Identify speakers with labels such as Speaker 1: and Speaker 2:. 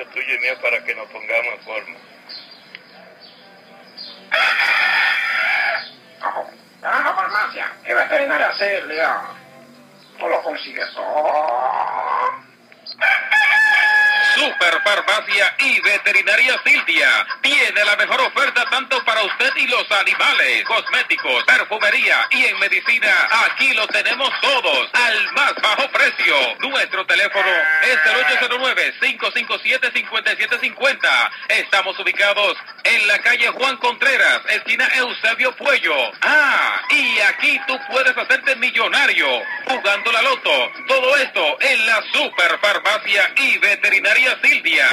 Speaker 1: muchacho tuyo y mío para que nos pongamos en forma.
Speaker 2: En la farmacia y veterinaria Silvia. Tú lo consigues todo.
Speaker 3: Super Farmacia y Veterinaria Silvia tiene la mejor oferta tanto para usted y los animales, cosméticos, perfumería y en medicina. Aquí lo tenemos todos al más bajo precio. Nuestro teléfono es el 809-557-5750. Estamos ubicados en la calle Juan Contreras, esquina Eusebio Puello. Y aquí tú puedes hacerte millonario jugando la loto. Todo esto en la Super Farmacia y Veterinaria Silvia.